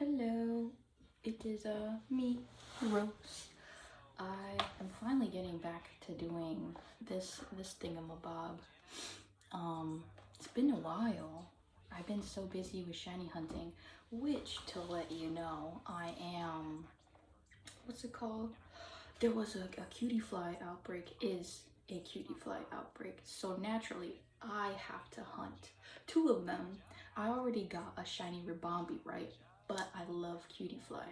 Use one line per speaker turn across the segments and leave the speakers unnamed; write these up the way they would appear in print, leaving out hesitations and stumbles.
Hello, it is me, Rose. I am finally getting back to doing this thingamabob. It's been a while. I've been so busy with shiny hunting, which to let you know, I am. What's it called? There was a cutie fly outbreak. Is a cutie fly outbreak. So naturally, I have to hunt two of them. I already got a shiny Ribombi, right? But I love cutie fly.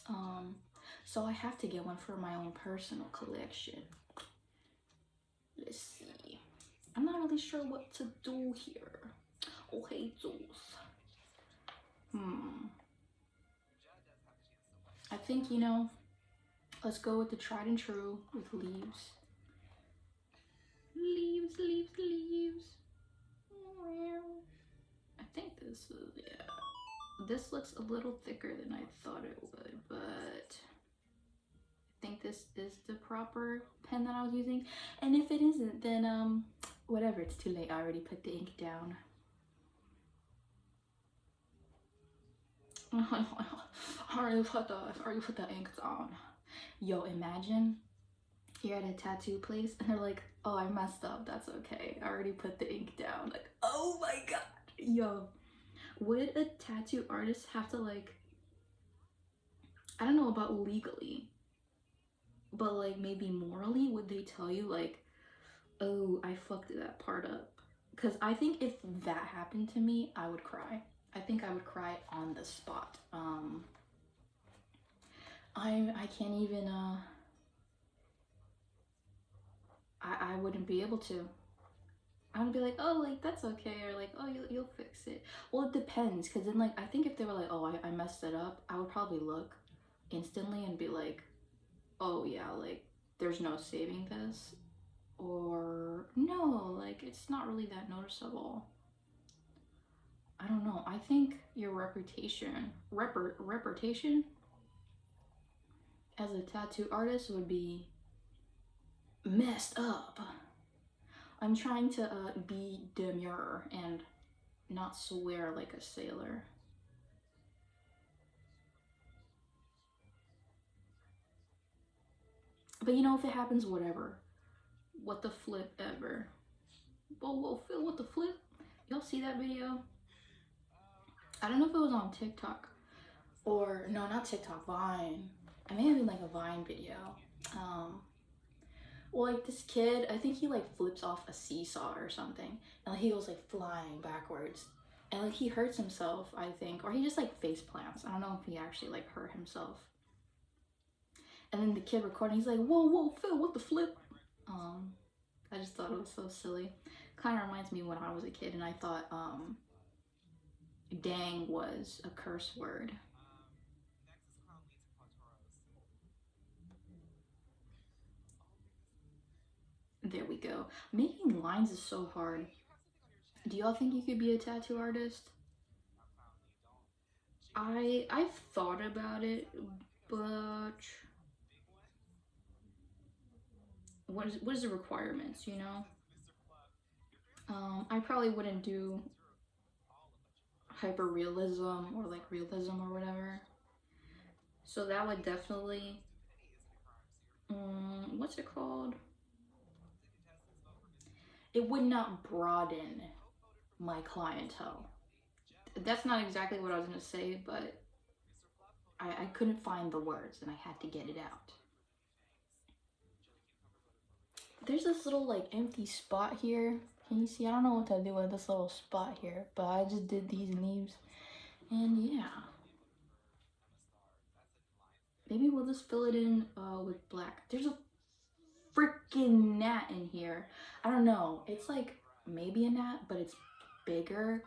Um, so I have to get one for my own personal collection. Let's see. I'm not really sure what to do here. Oh, hey, Zeus. I think, let's go with the tried and true with leaves. Leaves, leaves, leaves. I think this is, yeah. This looks a little thicker than I thought it would, but I think this is the proper pen that I was using. And if it isn't, then whatever, it's too late. I already put the ink down. I already put the ink down. Yo, imagine you're at a tattoo place and they're like, oh, I messed up, that's okay, I already put the ink down. Like, oh my god. Yo, would a tattoo artist have to, like, I don't know about legally, but like maybe morally, would they tell you like, oh, I fucked that part up? Because I think if that happened to me, I would cry. I think I would cry on the spot. I can't even I wouldn't be able to. I would be like, oh, like that's okay, or like, oh, you'll fix it. Well, it depends, because then like I think if they were like, oh, I messed it up, I would probably look instantly and be like, oh yeah, like there's no saving this, or no, like it's not really that noticeable. I don't know. I think your reputation as a tattoo artist would be messed up. I'm trying to be demure and not swear like a sailor. But you know, if it happens, whatever. What the flip ever. Whoa, Phil, what the flip? Y'all see that video? I don't know if it was on TikTok or, no, not TikTok, Vine. I may have been like a Vine video. Well, like this kid, I think he like flips off a seesaw or something, and like, he goes like flying backwards, and like he hurts himself, I think, or he just like face plants. I don't know if he actually like hurt himself. And then the kid recording, he's like, whoa, Phil, what the flip? I just thought it was so silly. Kind of reminds me when I was a kid and I thought dang was a curse word. There we go. Making lines is so hard. Do y'all think you could be a tattoo artist? I've thought about it, but what is the requirements, you know? I probably wouldn't do hyper realism or like realism or whatever. So that would definitely what's it called? It would not broaden my clientele. That's not exactly what I was gonna say, but I couldn't find the words and I had to get it out. There's this little like empty spot here. Can you see? I don't know what to do with this little spot here, but I just did these leaves. And yeah. Maybe we'll just fill it in with black. There's a freaking gnat in here. I don't know. It's like maybe a gnat, but it's bigger.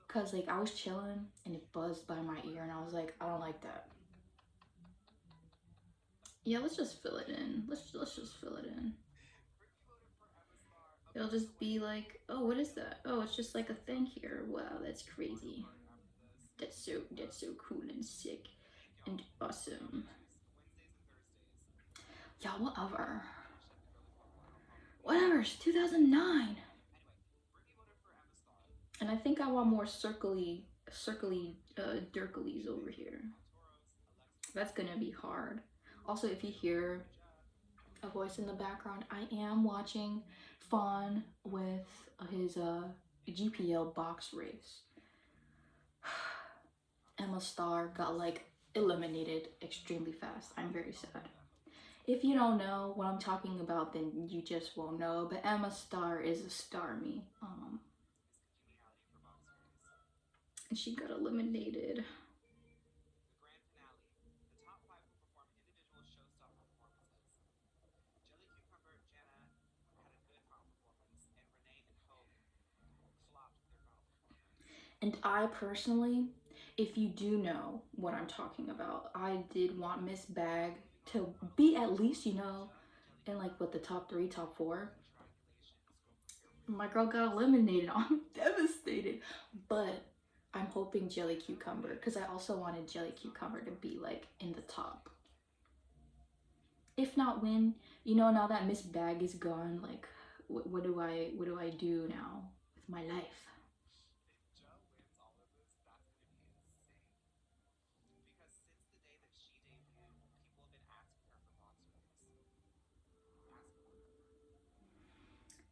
Cause like I was chilling and it buzzed by my ear and I was like, I don't like that. Yeah, let's just fill it in. Let's just fill it in. It'll just be like, oh, what is that? Oh, it's just like a thing here. Wow, that's crazy. That's so cool and sick and awesome. Yeah, whatever. Whatever, it's 2009. And I think I want more circly circly dirklies over here. That's gonna be hard. Also, if you hear a voice in the background, I am watching Fawn with his GPL box race. Emma Star got like eliminated extremely fast. I'm very sad. If you don't know what I'm talking about, then you just won't know. But Emma Star is a star me. And she got eliminated. And I personally, if you do know what I'm talking about, I did want Miss Bag to be at least, you know, in like what the top 3, top 4. My girl got eliminated. I'm devastated. But I'm hoping Jelly Cucumber, because I also wanted Jelly Cucumber to be like in the top. If not win, you know, now that Miss Bag is gone, like what do I do now with my life?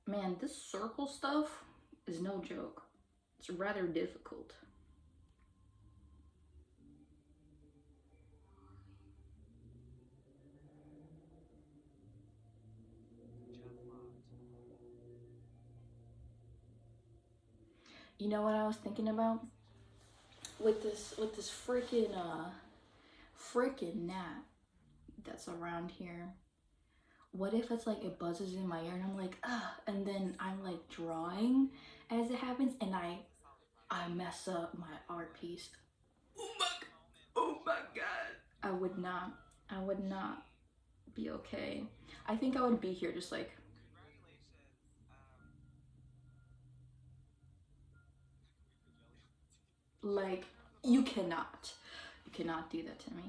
Man, this circle stuff is no joke. It's rather difficult. You know what I was thinking about? With this freaking gnat that's around here. What if it's like it buzzes in my ear and I'm like, ah, and then I'm like drawing as it happens and I mess up my art piece. Oh my god. I would not be okay. I think I would be here just like you cannot do that to me.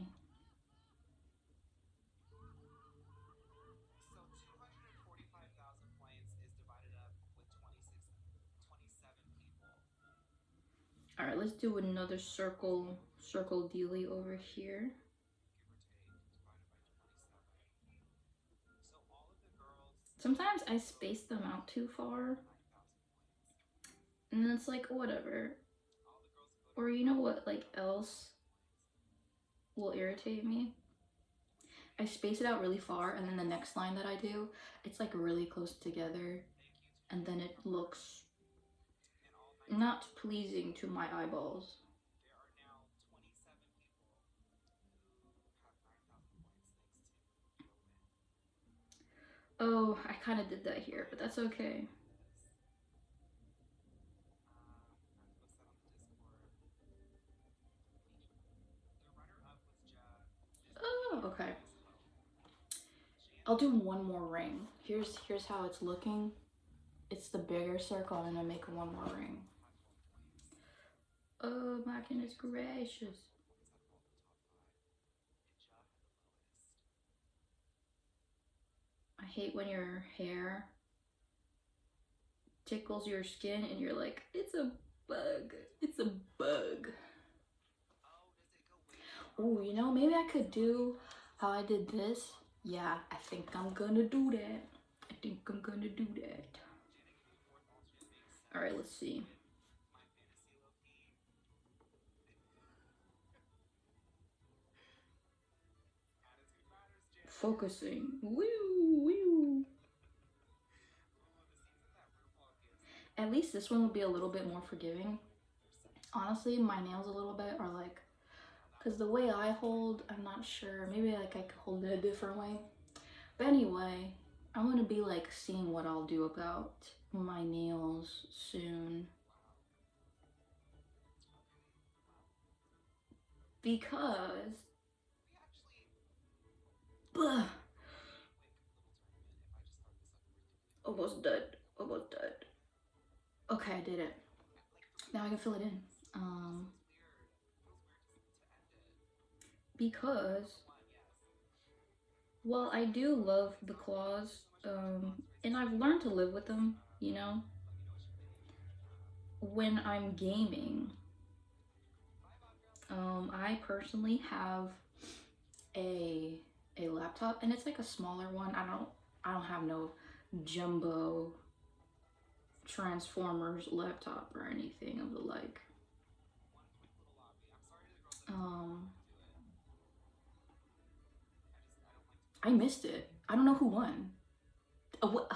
All right, let's do another circle dealy over here. Sometimes I space them out too far, and then it's like whatever. Or you know what, like else will irritate me? I space it out really far, and then the next line that I do, it's like really close together, and then it looks not pleasing to my eyeballs. Oh, I kind of did that here, but that's okay. Oh, okay. I'll do one more ring. Here's how it's looking. It's the bigger circle. I'm gonna make one more ring. Oh my goodness gracious. I hate when your hair tickles your skin and you're like, it's a bug. It's a bug. Oh, you know, maybe I could do how I did this. Yeah, I think I'm gonna do that. I think I'm gonna do that. All right, let's see. Focusing. Woo, woo. At least this one will be a little bit more forgiving. Honestly, my nails a little bit are like, because the way I hold, I'm not sure. Maybe like I could hold it a different way. But anyway, I'm gonna be like seeing what I'll do about my nails soon. Because, ugh, almost dead, almost dead. Okay, I did it. Now I can fill it in. Because, well, I do love the claws, and I've learned to live with them, you know? When I'm gaming, I personally have a laptop, and it's like a smaller one. I don't have no jumbo Transformers laptop or anything of the like. Um, I missed it. I don't know who won.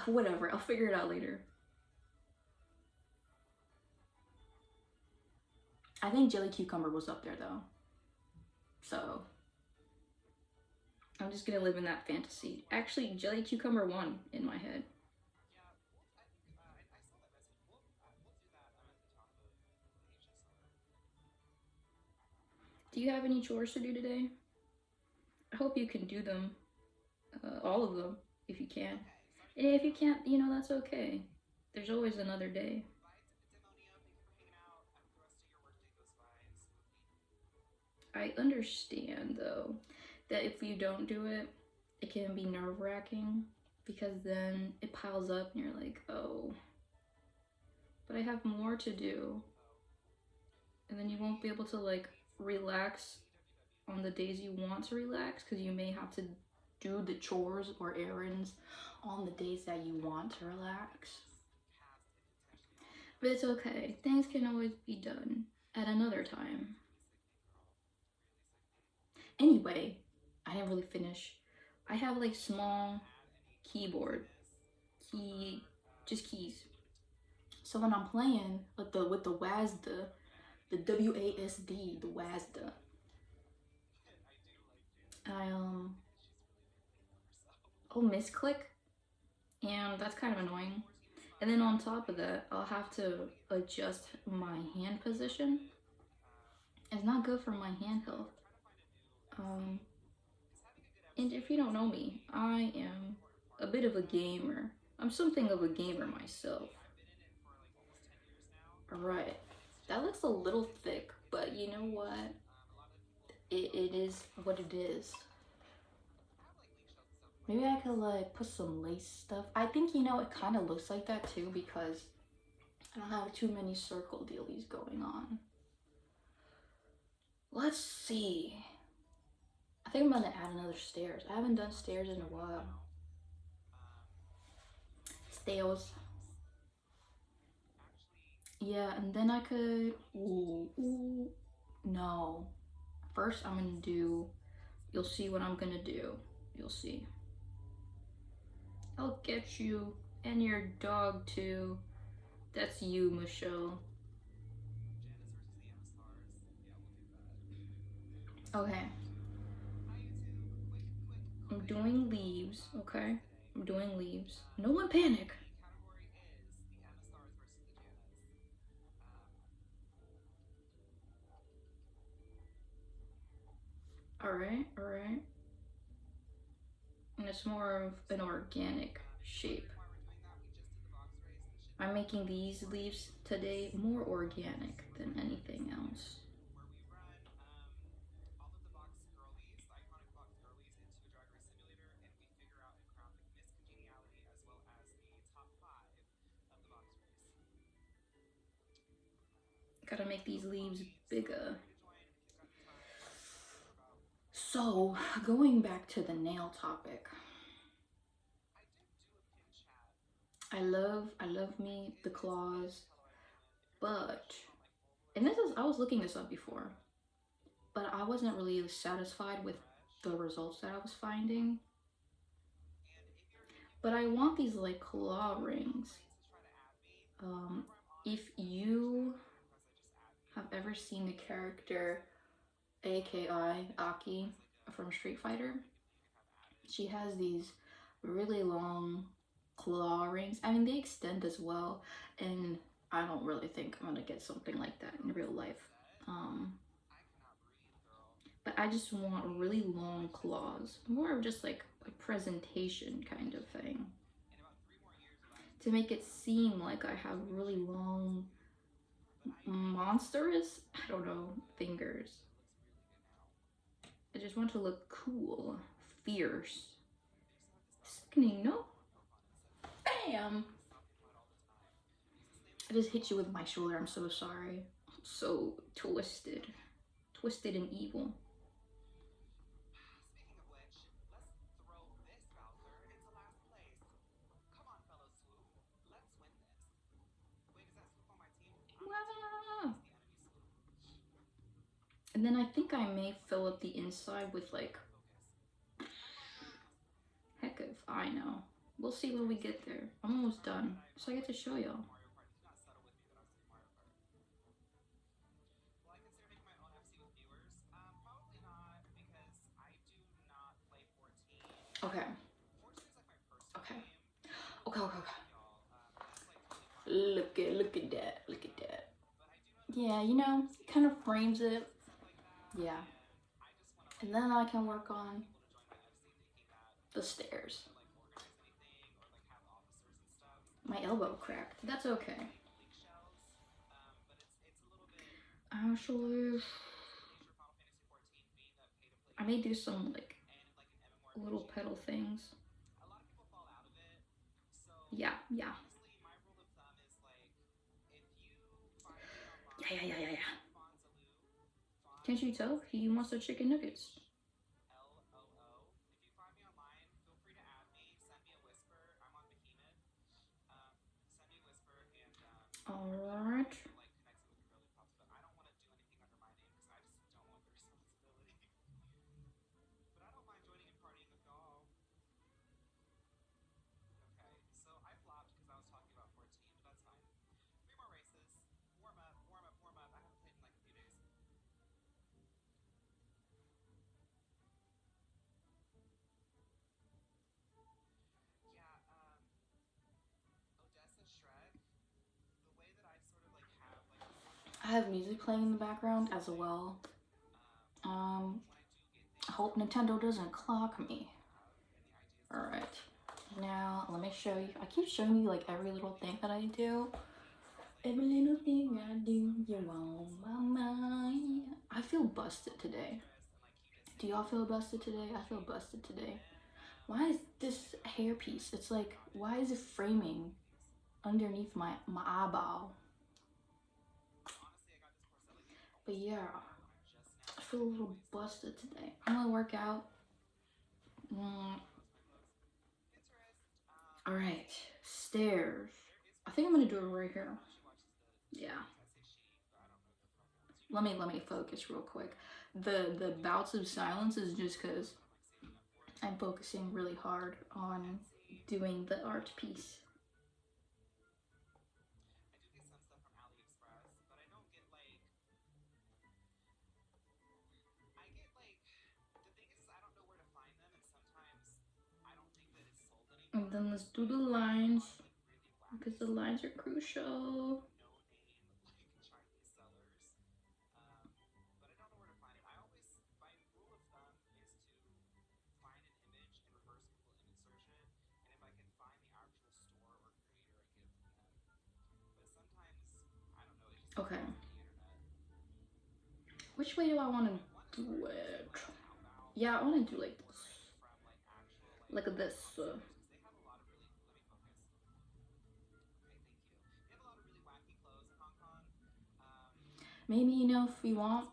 Whatever, I'll figure it out later. I think Jelly Cucumber was up there though. So I'm just gonna live in that fantasy. Actually, Jelly Cucumber won in my head. Do you have any chores to do today? I hope you can do them, all of them, if you can. And if you can't, you know, that's okay. There's always another day. I understand, though, that if you don't do it, it can be nerve-wracking because then it piles up and you're like, oh, but I have more to do. And then you won't be able to, like, relax on the days you want to relax because you may have to do the chores or errands on the days that you want to relax. But it's okay. Things can always be done at another time. Anyway, I didn't really finish. I have like small keyboard, just keys. So when I'm playing with the WASD, the WASD, the WASD, I'll misclick, and that's kind of annoying. And then on top of that, I'll have to adjust my hand position. It's not good for my hand health. And if you don't know me, I am a bit of a gamer. I'm something of a gamer myself. Alright, that looks a little thick, but you know what? It is what it is. Maybe I could like put some lace stuff. I think, you know, it kind of looks like that too because I don't have too many circle dealies going on. Let's see. I think I'm gonna add another stairs. I haven't done stairs in a while. Stairs. Yeah, and then I could, no. First I'm gonna do, you'll see what I'm gonna do. You'll see. I'll get you and your dog too. That's you, Michelle. Okay. I'm doing leaves, okay? I'm doing leaves. No one panic. Alright, alright. And it's more of an organic shape. I'm making these leaves today more organic than anything else. Gotta make these leaves bigger. So, going back to the nail topic. I love me the claws, but, and this is, I was looking this up before, but I wasn't really satisfied with the results that I was finding. But I want these like claw rings. If you have ever seen the character AKI Aki from Street Fighter, she has these really long claw rings. I mean, they extend as well, and I don't really think I'm gonna get something like that in real life. But I just want really long claws, more of just like a presentation kind of thing, to make it seem like I have really long, monstrous, I don't know, fingers. I just want to look cool, fierce, sickening, no? Bam! I just hit you with my shoulder, I'm so sorry. I'm so twisted. Twisted and evil. Wow. And then I think I may fill up the inside with like, heck if I know. We'll see when we get there. I'm almost done, so I get to show y'all. Okay. Okay. Okay, okay, okay. Look at that. Look at that. Yeah, you know, it kind of frames it. Yeah. And then I can work on the stairs. My elbow cracked. That's okay. Actually, I may do some like little pedal things. Yeah, yeah. Yeah. Can't you tell? He wants the chicken nuggets. Alright. I have music playing in the background as well. I hope Nintendo doesn't clock me. Alright. Now, let me show you. I keep showing you like every little thing that I do. Every little thing I do, you're on my mind. I feel busted today. Do y'all feel busted today? I feel busted today. Why is this hairpiece? It's like, why is it framing underneath my eyeball? But yeah, I feel a little busted today. I'm gonna work out. All right, stairs. I think I'm gonna do it right here. Yeah. Let me focus real quick. The bouts of silence is just because I'm focusing really hard on doing the art piece. And then let's do the lines because the lines are crucial. Okay. Which way do I want to do it? Yeah, I want to do like this. Like this. Maybe, you know, if you want,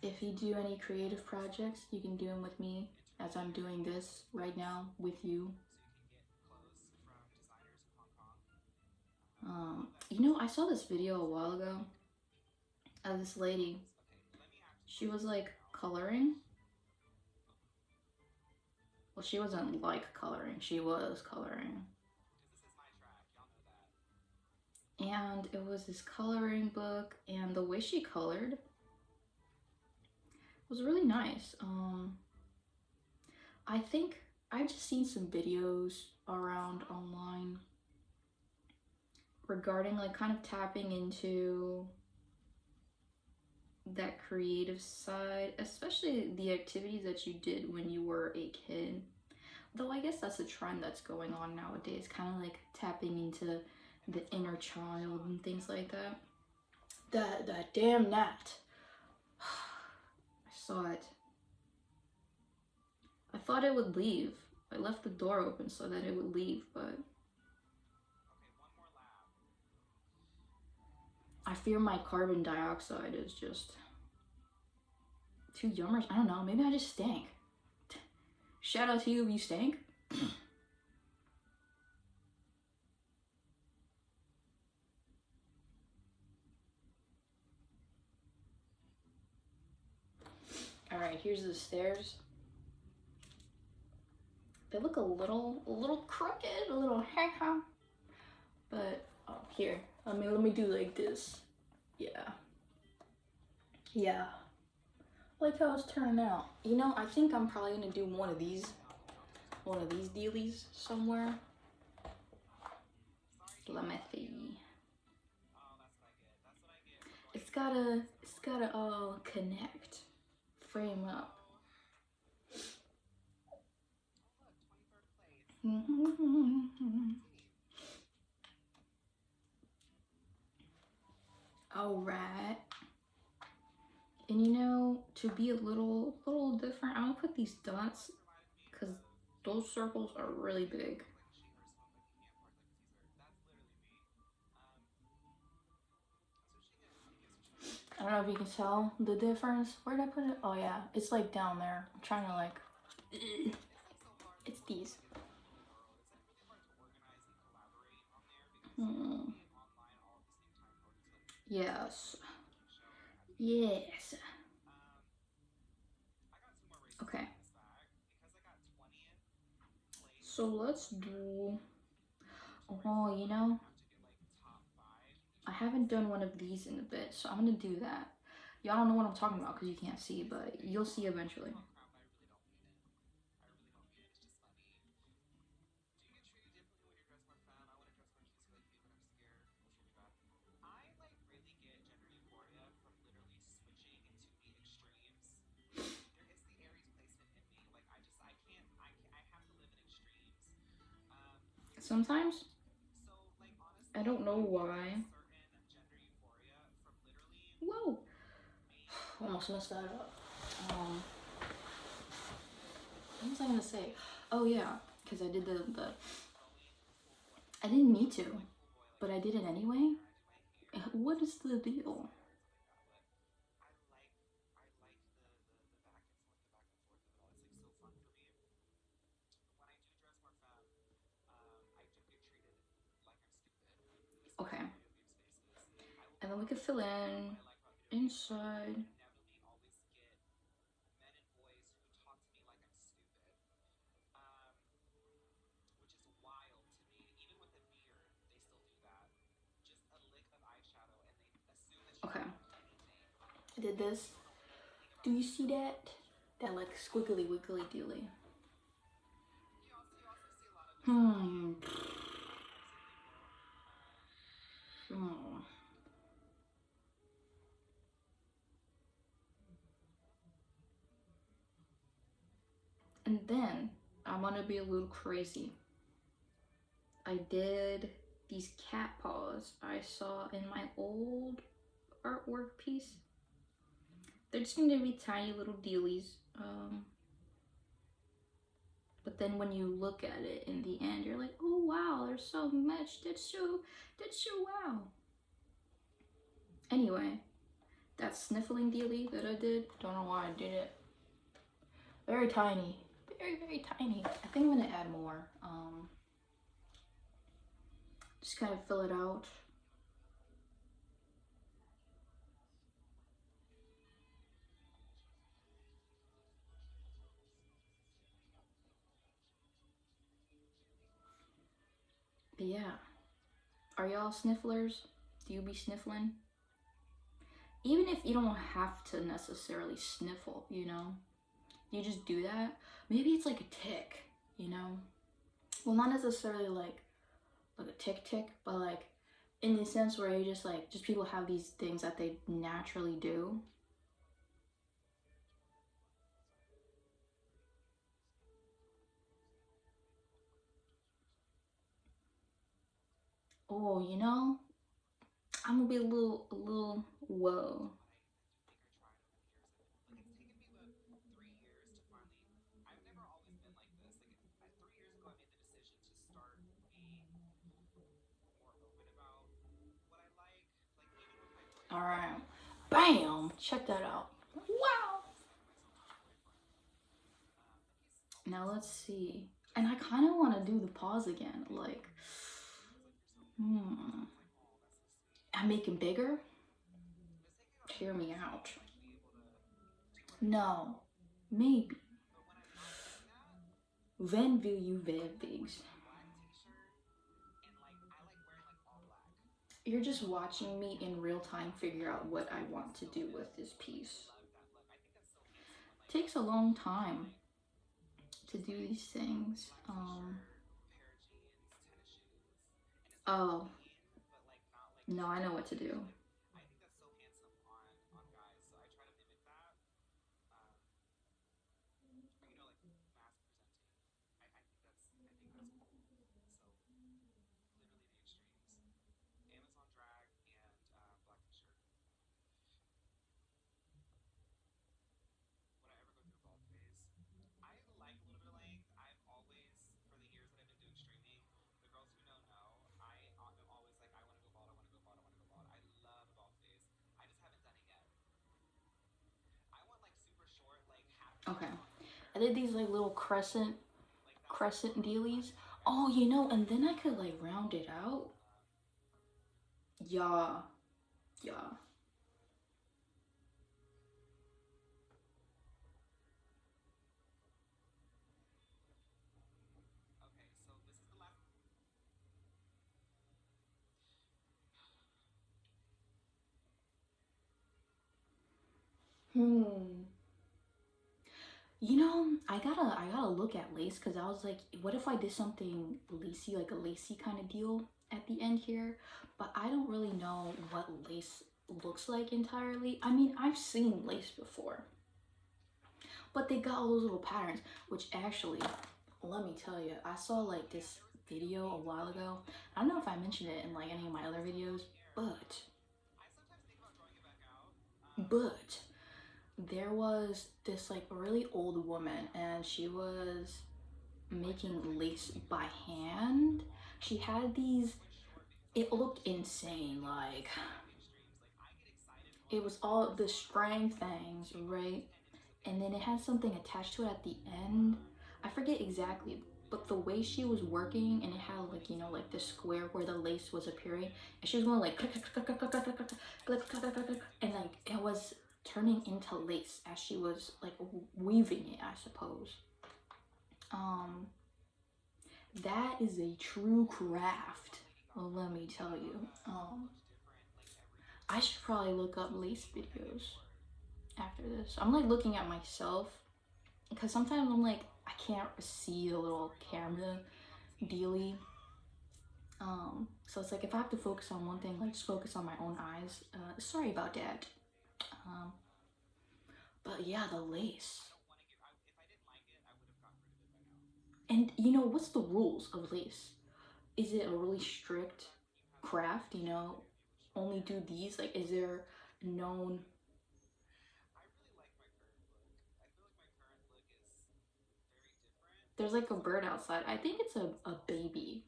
if you do any creative projects, you can do them with me as I'm doing this right now with you. You know, I saw this video a while ago of this lady. She was like coloring. Well, she wasn't like coloring, she was coloring. And it was this coloring book, and the way she colored was really nice. I think I've just seen some videos around online regarding like kind of tapping into that creative side, especially the activities that you did when you were a kid. Though I guess that's a trend that's going on nowadays, kind of like tapping into the inner child and things like that. That damn gnat. I saw it. I thought it would leave. I left the door open so that it would leave, but I fear my carbon dioxide is just 2 yummers? I don't know. Maybe I just stank. Shout out to you if you stank. Alright, here's the stairs. They look a little crooked, a little ha-ha. But, oh, here. Let me do like this. Yeah. Yeah. Like how it's turning out. You know, I think I'm probably gonna do one of these dealies somewhere. Let me see. It's gotta all connect, frame up. All right. And you know, to be a little different, I'm gonna put these dots because those circles are really big. I don't know if you can tell the difference. Where did I put it? Oh yeah, it's like down there. I'm trying to like, it's these. Yes. Yes. Okay. So let's do, oh, you know, I haven't done one of these in a bit, so I'm gonna do that. Y'all don't know what I'm talking about because you can't see, but you'll see eventually. Sometimes, I don't know why. Whoa! Almost messed that up. What was I gonna say? Oh yeah, because I did the. I didn't need to, but I did it anyway. What is the deal? Okay, and then we could fill in inside. Okay, I did this. Do you see that? That like squiggly wiggly dealy. Hmm. Hmm. And then I'm gonna be a little crazy. I did these cat paws I saw in my old artwork piece. They're just gonna be tiny little dealies. But then when you look at it in the end, you're like, oh wow, there's so much. That's so wow. Anyway, that sniffling dealie that I did, don't know why I did it. Very tiny, very tiny. I think I'm gonna add more. Just kind of fill it out. But yeah, are y'all snifflers? Do you be sniffling? Even if you don't have to necessarily sniffle, you know, you just do that. Maybe it's like a tick, you know. Well, not necessarily like a tick, but like in the sense where you just like just people have these things that they naturally do. Oh, you know, I'm gonna be a little whoa. All right, bam, check that out. Wow. Now let's see. And I kind of want to do the pause again. Like, I make him bigger? Hear me out. No, maybe. When will you wear wigs? You're just watching me in real time figure out what I want to do with this piece. Takes a long time to do these things. Oh, no, I know what to do. Okay. I did these like little crescent dealies. Oh, you know, and then I could like round it out. Yeah, yeah. Hmm. You know, I gotta look at lace because I was like, what if I did something lacy, like a lacy kind of deal at the end here? But I don't really know what lace looks like entirely. I mean, I've seen lace before, but they got all those little patterns, which actually, let me tell you, I saw like this video a while ago. I don't know if I mentioned it in like any of my other videos, but there was this like really old woman and she was making lace by hand. She had these, it looked insane. Like, it was all the string things, right? And then it had something attached to it at the end. I forget exactly, but the way she was working, and it had like, you know, like the square where the lace was appearing, and she was going like click, click, click, click, click, click, click, click, click, click, click, and like it was turning into lace as she was like weaving it, I suppose. Um, that is a true craft. Well, let me tell you. I should probably look up lace videos after this. I'm like looking at myself because sometimes I'm like I can't see the little camera dealy. So it's like if I have to focus on one thing, like just focus on my own eyes. Sorry about that. Um, but yeah, the lace. And you know what's the rules of lace? Is it a really strict craft? You know, only do these? Like, is there known? There's like a bird outside. I think it's a baby,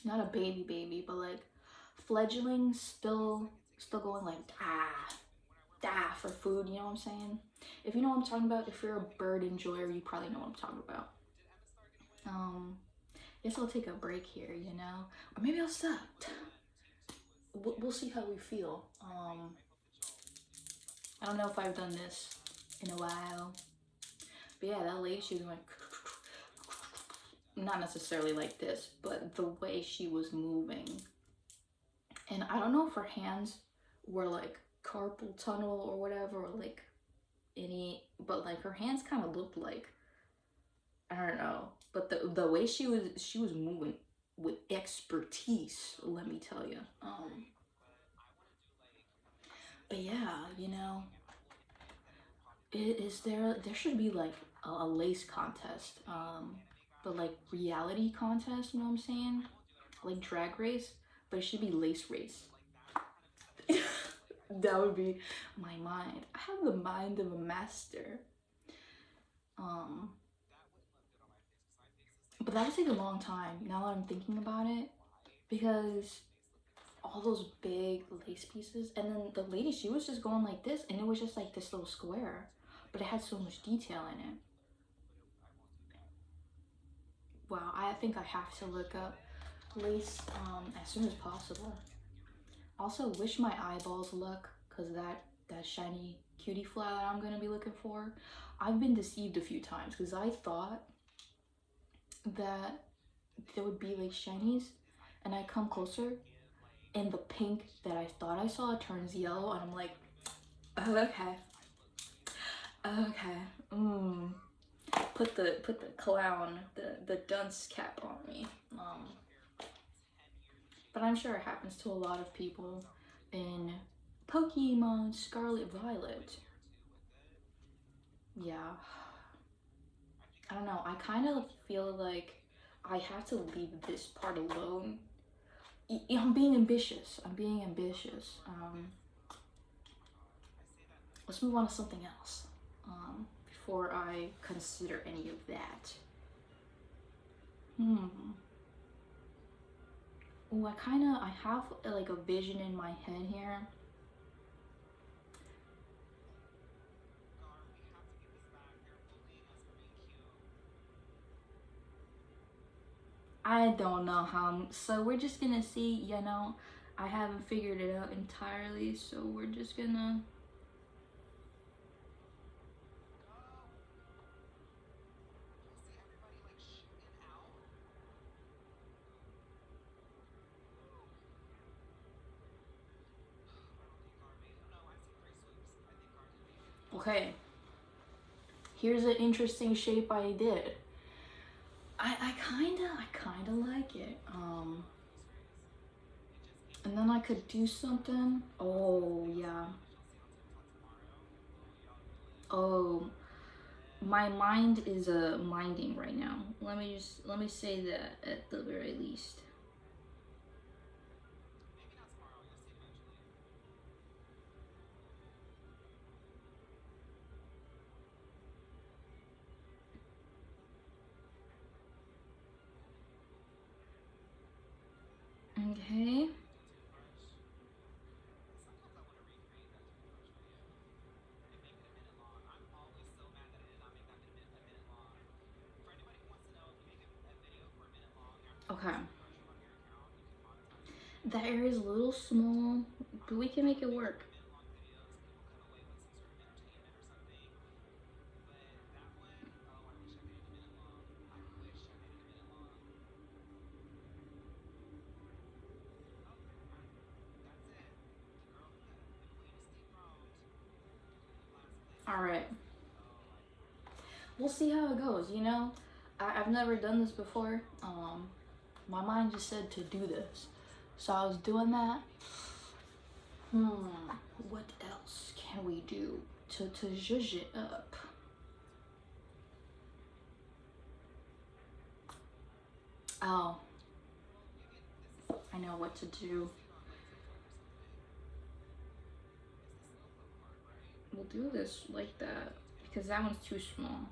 not a baby baby, but like fledglings still going like da for food. You know what I'm saying? If you know what I'm talking about, if you're a bird enjoyer, you probably know what I'm talking about. Um, guess I'll take a break here. You know, or maybe I'll stop. We'll see how we feel. I don't know if I've done this in a while, but yeah, that lady, she was like, not necessarily like this, but the way she was moving. And I don't know if her hands were like carpal tunnel or whatever, or like but like her hands kind of looked like, I don't know. But the way she was moving with expertise, let me tell you. But yeah, you know, is there should be like a lace contest, but like reality contest, you know what I'm saying? Like drag race, but it should be lace race. That would be my mind. I have the mind of a master. Um, but that would take a long time now that I'm thinking about it, because all those big lace pieces, and then the lady, she was just going like this, and it was just like this little square, but it had so much detail in it. Wow, I think I have to look up lace as soon as possible. Also, wish my eyeballs luck, because that shiny cutie fly that I'm gonna be looking for, I've been deceived a few times because I thought that there would be like shinies, and I come closer and the pink that I thought I saw turns yellow, and I'm like, oh, okay, okay, put the clown, the dunce cap on me. But I'm sure it happens to a lot of people in Pokemon Scarlet Violet. Yeah, I don't know, I kind of feel like I have to leave this part alone. I'm being ambitious. Let's move on to something else before I consider any of that. Oh, I have like a vision in my head here. I don't know how, so we're just gonna see, you know, I haven't figured it out entirely, so we're just gonna. Okay, here's an interesting shape I did. I kinda like it. And then I could do something. Oh yeah. Oh, my mind is minding right now. Let me say that at the very least. Okay. Okay. That area is a little small, but we can make it work. All right. We'll see how it goes. You know, I've never done this before. My mind just said to do this, so I was doing that. What else can we do to zhuzh it up? Oh, I know what to do. We'll do this like that because that one's too small.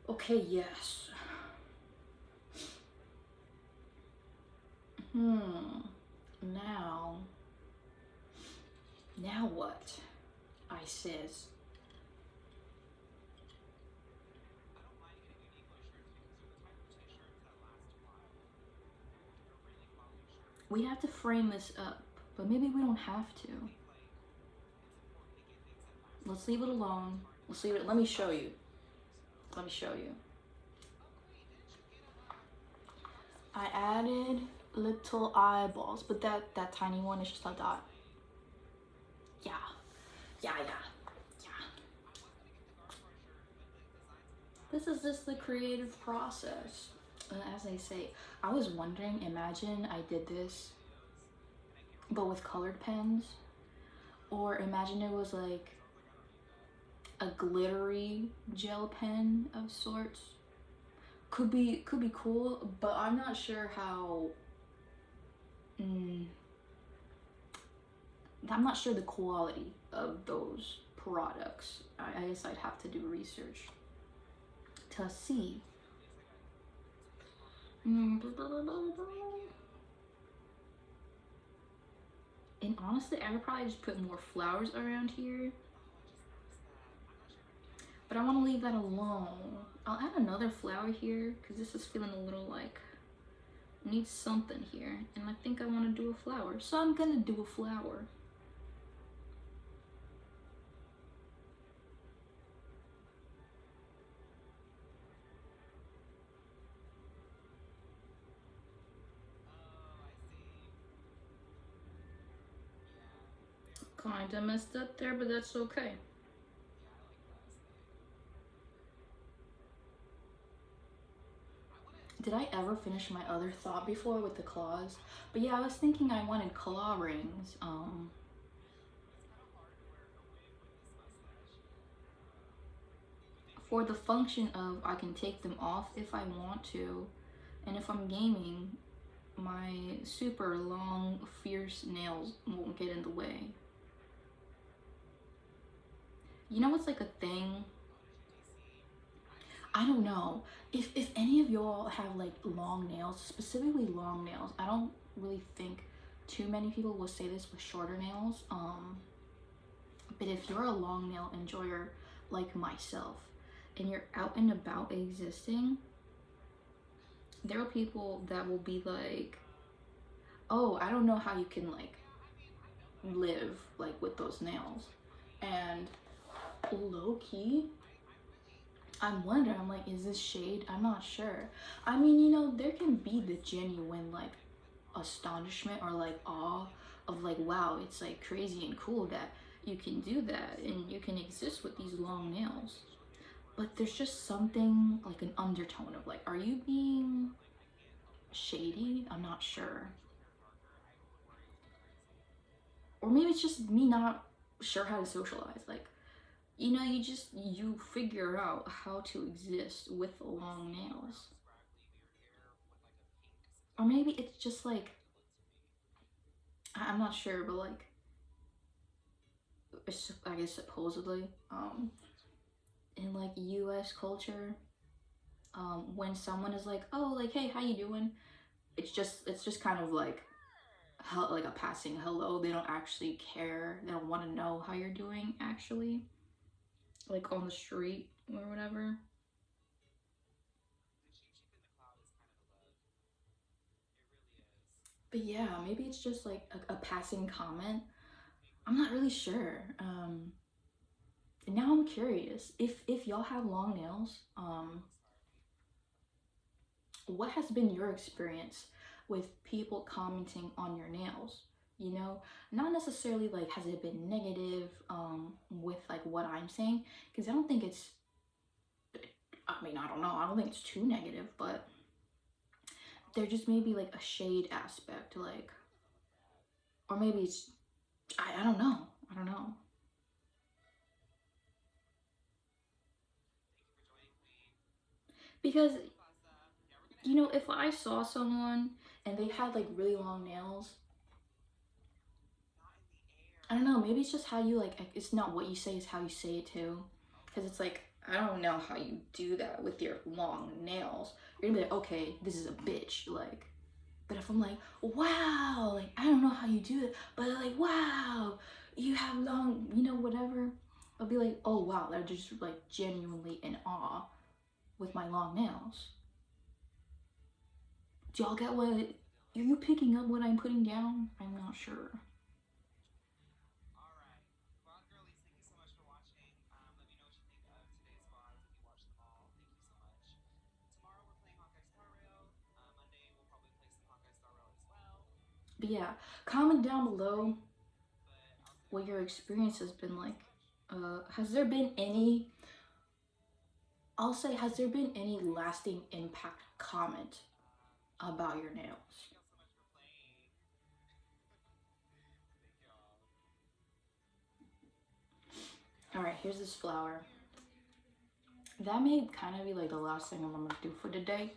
Okay, yes. Now what? I says. We have to frame this up, but maybe we don't have to. Let's leave it alone. Let's leave it. Let me show you. Let me show you. I added little eyeballs, but that tiny one is just a dot. Yeah. This is just the creative process. And as I say, I was wondering, imagine I did this, but with colored pens, or imagine it was like a glittery gel pen of sorts. Could be cool, but I'm not sure how. I'm not sure the quality of those products. I guess I'd have to do research to see. And honestly, I would probably just put more flowers around here. But I want to leave that alone. I'll add another flower here because this is feeling a little like needs something here. And I think I want to do a flower. So I'm going to do a flower. Kinda messed up there, but that's okay. Did I ever finish my other thought before with the claws? But yeah, I was thinking I wanted claw rings. For the function of I can take them off if I want to, and if I'm gaming, my super long, fierce nails won't get in the way. You know what's like a thing? I don't know. If any of y'all have like long nails, specifically long nails, I don't really think too many people will say this with shorter nails. But if you're a long nail enjoyer like myself and you're out and about existing, there are people that will be like, oh, I don't know how you can like live like with those nails. And low key, I'm wondering, I'm like, is this shade? I'm not sure. I mean, you know, there can be the genuine like astonishment or like awe of like, wow, it's like crazy and cool that you can do that and you can exist with these long nails. But there's just something like an undertone of like, are you being shady? I'm not sure. Or maybe it's just me not sure how to socialize. Like, you know, you figure out how to exist with long nails. Or maybe it's just like, I'm not sure, but like, I guess supposedly, in like US culture, when someone is like, oh, like, hey, how you doing? It's just kind of like, like a passing hello. They don't actually care. They don't want to know how you're doing actually, like on the street or whatever. But yeah, maybe it's just like a passing comment. I'm not really sure. Now I'm curious if y'all have long nails. What has been your experience with people commenting on your nails? You know, not necessarily like has it been negative with like what I'm saying, because I don't think it's. I mean, I don't know. I don't think it's too negative, but there just may be like a shade aspect, like, or maybe it's. I don't know. I don't know. Because you know, if I saw someone and they had like really long nails, I don't know, maybe it's just how you like, it's not what you say, it's how you say it too. Because it's like, I don't know how you do that with your long nails. You're gonna be like, okay, this is a bitch. Like, but if I'm like, wow, like, I don't know how you do it, but like, wow, you have long, you know, whatever. I'll be like, oh wow, they're just like genuinely in awe with my long nails. Do y'all get what? Are you picking up what I'm putting down? I'm not sure. But yeah, comment down below what your experience has been like. Has there been any, I'll say, has there been any lasting impact comment about your nails? All right, here's this flower. That may kind of be like the last thing I'm gonna do for today.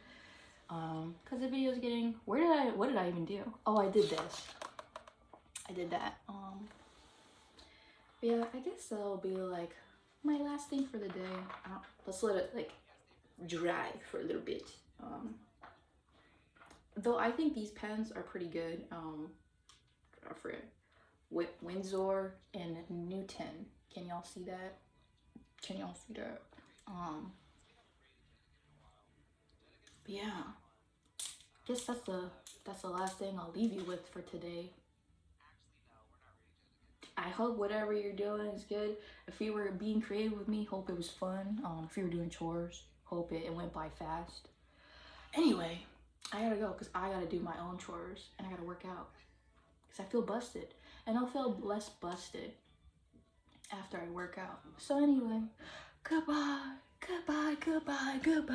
Cause the video is getting, what did I even do? Oh, I did this. I did that. Yeah, I guess that'll be like my last thing for the day. Let's let it like dry for a little bit. Though I think these pens are pretty good. I forget. Windsor and Newton. Can y'all see that? Can y'all see that? Um, yeah. Guess that's the last thing I'll leave you with for today. I hope whatever you're doing is good. If you were being creative with me, hope it was fun. If you were doing chores, hope it went by fast. Anyway, I gotta go because I gotta do my own chores and I gotta work out because I feel busted and I'll feel less busted after I work out. So anyway, goodbye, goodbye, goodbye, goodbye.